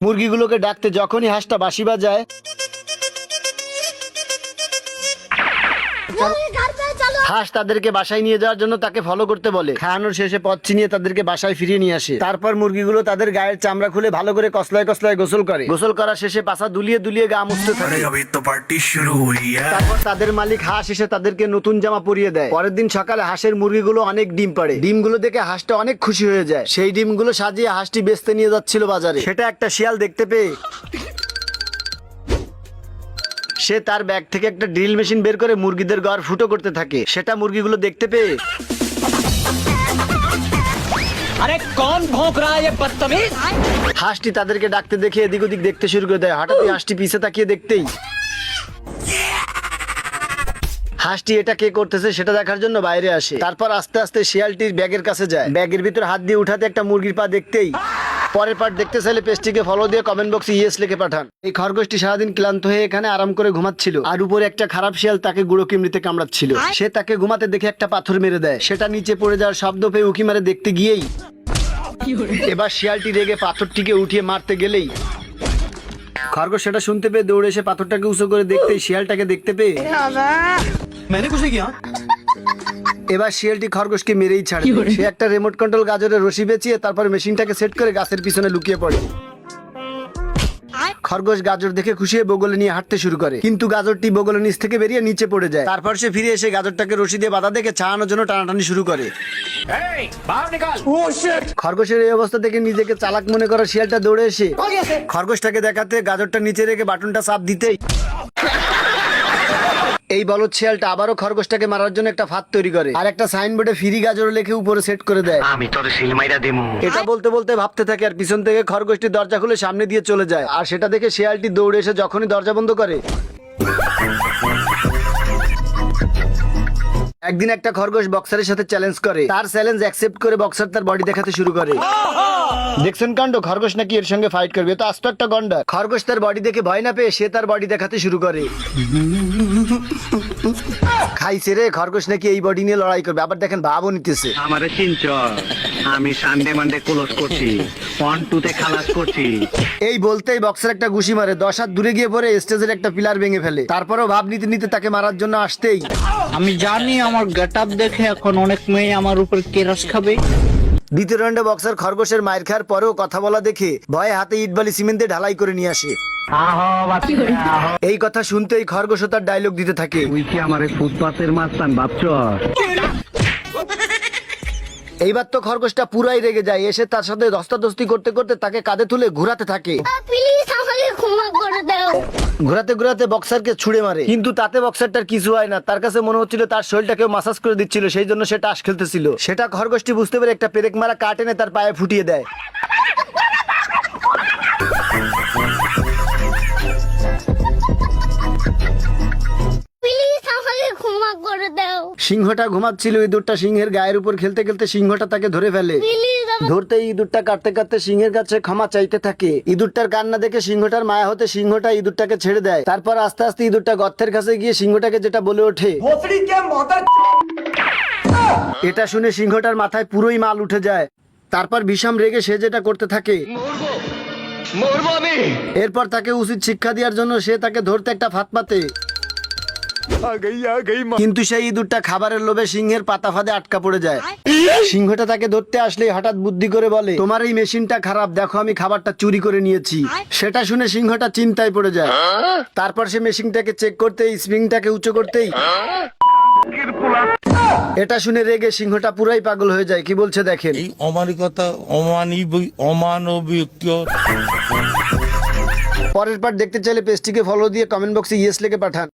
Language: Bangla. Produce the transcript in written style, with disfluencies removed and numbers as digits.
মুরগিগুলোকে ডাকতে যখনই হাঁসটা বাঁশি বাজায়, হাঁস তাদেরকে বাসায় নিয়ে যাওয়ার জন্য তাকে ফলো করতে বলে। খাওয়ানোর শেষে পথ চিনিয়ে তাদেরকে বাসায় ফিরিয়ে নিয়ে আসে। তারপর মুরগিগুলো তাদের গায়ের চামড়া খুলে ভালো করে কসলায় কসলায় গোসল করে। গোসল করার শেষে পাছা দুলিয়ে দুলিয়ে গা মুছতে থাকে। তারপর তাদের মালিক হাঁস এসে তাদেরকে নতুন জামা পরিয়ে দেয়। পরের দিন সকালে হাঁসের মুরগিগুলো অনেক ডিম পাড়ে। ডিমগুলো দেখে হাঁসটা অনেক খুশি হয়ে যায়। সেই ডিমগুলো সাজিয়ে হাঁসটি বেচতে নিয়ে যাচ্ছিল বাজারে। সেটা একটা শিয়াল দেখতে পেয়ে সে তার ব্যাগ থেকে একটা ড্রিল মেশিন বের করে মুরগিদের ঘর ফুটো করতে থাকে। সেটা মুরগিগুলো দেখতে পেয়ে अरे कौन भौंक रहा है ये बदतमीज। হাঁসটি তাদেরকে ডাকতে দেখে এদিক ওদিক দেখতে শুরু করে দেয়। হঠাৎই হাঁসটি পিছে তাকিয়ে দেখতেই হাঁসটি এটা কে করতেছে সেটা দেখার জন্য বাইরে আসে। তারপর আস্তে আস্তে শিয়ালটির ব্যাগের কাছে যায়। ব্যাগের ভিতর হাত দিয়ে উঠাতে একটা মুরগির পা দেখতেই পরের পার্ট দেখতে চাইলে পেজটিকে ফলো দিয়ে কমেন্ট বক্সে ইয়েস লিখে পাঠান। এই খরগোশটি সারাদিন ক্লান্ত হয়ে এখানে আরাম করে ঘুমাচ্ছিল, আর উপরে একটা খারাপ শিয়াল তাকে গুঁড়ো কিমড়িতে কামড়াচ্ছিল। সে তাকে ঘুমাতে দেখে একটা পাথর মেরে দেয়। সেটা নিচে পড়ে যাওয়ার শব্দ পেয়ে উকি মারে দেখতে গিয়েই এবার শিয়ালটি রেগে পাথরটিকে উঠিয়ে মারতে গেলেই খরগোশ সেটা শুনতে পেয়ে দৌড়ে এসে পাথরটাকে উঁচু করে দেখতেই শিয়ালটাকে দেখতে পেয়ে এবার শিয়ালটি খরগোশকে মেরেই ছাড়ে। সে একটা রিমোট কন্ট্রোল গাজরের রশি বেঁচিয়ে তারপর মেশিনটাকে সেট করে গাছের পিছনে লুকিয়ে পড়ে। খরগোশ গাজর দেখে খুশি হয়ে বগলে নিয়ে হাঁটতে শুরু করে, কিন্তু গাজরটি বগলের নিচ থেকে বেরিয়ে নিচে পড়ে যায়। তারপর সে ফিরে এসে গাজরটাকে রশি দিয়ে বাধা দেখে ছাড়ানোর জন্য টানাটানি শুরু করে। খরগোশের এই অবস্থা দেখে নিজেকে চালাক মনে করা শিয়ালটা দৌড়ে এসে খরগোশটাকে দেখাতে গাজরটা নিচে রেখে বাটনটা চাপ দিতেই এই বলদ শিয়ালটা আবারও খরগোশটাকে মারার জন্য একটা ফাঁদ তৈরি করে আর একটা সাইনবোর্ডে ফ্রি গাজর লিখে উপরে সেট করে দেয়। আমি তোর সিলমাইরা দেবো। এটা বলতে বলতে ভাবতে থাকে আর পিছন থেকে খরগোশটি দরজা খুলে সামনে দিয়ে চলে যায়। আর সেটা দেখে শিয়ালটি দৌড়ে এসে যখনই দরজা বন্ধ করে একদিন একটা খরগোশ বক্সারের সাথে চ্যালেঞ্জ করে। তার চ্যালেঞ্জ অ্যাকসেপ্ট করে বক্সার তার বডি দেখাতে শুরু করে। দেখছেন কাণ্ড, খরগোশ নাকি এর সঙ্গে ফাইট করবে, তো আস্ত একটা গন্ডার। খরগোশ তার বডি দেখে ভয় না পেয়ে সে তার বডি দেখাতে শুরু করে। খাইছে রে, খরগোশ নাকি এই বডি নিয়ে লড়াই করবে। আবার দেখেন ভাবও নিতেছে। আমারে চিনচ, আমি সানডে মানডে ক্লোজ করছি, 1-2 খালাস করছি। এই বলতেই বক্সার একটা ঘুষি মারে। 10 হাত দূরে গিয়ে পরে স্টেজের একটা পিলার ভেঙে ফেলে। তারপরও ভাব নিতে নিতে তাকে মারার জন্য আসতেই আমি জানি আমার গেটআপ দেখে এখন অনেক মেয়ে আমার উপর কেরাস খাবে। দ্বিতীয় রাউন্ডে বক্সার খরগোশের মায়ের খাওয়ার পরেও কথা বলা দেখে ভয়ে হাতে ইট বালি সিমেন্ট দিয়ে ঢালাই করে নিয়ে আসে। এই কথা শুনতেই খরগোশ তার ডায়লগ দিতে থাকে। তুই কি আমারে ফুটপাতের মাস্তান ভাবছ? এইবার তো খরগোশটা পুরাই রেগে যায়। এসে তার সাথে ধস্তাধস্তি করতে করতে তাকে কাঁধে তুলে ঘোরাতে থাকে। প্লিজ আমাকে ক্ষমা করে দাও। ঘোরাতে ঘোরাতে বক্সারকে ছুড়ে মারে, কিন্তু তাতে বক্সারটার কিছু হয় না। তার কাছে মনে হচ্ছিল তার শরীরটাকে মাসাজ করে দিচ্ছিল, সেই জন্য সে টাস খেলতেছিল। সেটা খরগোশটি বুঝতে পেরে একটা পেরেক মারা কাঠ এনে তার পায়ে ফুটিয়ে দেয়। প্লিজ আমাকে ক্ষমা করে দাও। সিংহটা ঘুমাচ্ছিল। ইঁদুরটা সিংহের গায়ের উপর খেলতে খেলতে সিংহটা তাকে ধরে ফেলে। প্লিজ ধরতে ইঁদুরটা কাটতে কাটতে সিংহের কাছে ক্ষমা চাইতে থাকে। ইঁদুরটার কান্না দেখে সিংহটার মায়া হতে সিংহটা ইঁদুরটাকে ছেড়ে দেয়। তারপর আস্তে আস্তে ইঁদুরটা গর্তের কাছে গিয়ে সিংহটাকে যেটা বলে ওঠে, এটা শুনে সিংহটার মাথায় পুরোই মাল উঠে যায়। তারপর বিষম রেগে সে যেটা করতে থাকে, এরপর তাকে উচিত শিক্ষা দেওয়ার জন্য সে তাকে ধরতে একটা ফাঁদ পাতে, কিন্তু সেই ইঁদুরটা খাবারের লোভে সিংহের পাতা ফাঁদে আটকা পড়ে যায়। সিংহটা তাকে ধরতে আসলেই হঠাৎ বুদ্ধি করে বলে, তোমার এই মেশিনটা খারাপ, দেখো আমি খাবারটা চুরি করে নিয়েছি। সেটা শুনে সিংহটা চিন্তায় পড়ে যায়। তারপর সে মেশিনটাকে চেক করতেই স্প্রিংটাকে উঁচু করতেই এটা শুনে রেগে সিংহটা পুরাই পাগল হয়ে যায়। কি বলছে দেখেন। এই অমানবিকতা, অমানবিক। পরের পার্ট দেখতে চাইলে পেজটিকে ফলো দিয়ে কমেন্ট বক্সে ইয়েস লিখে পাঠান।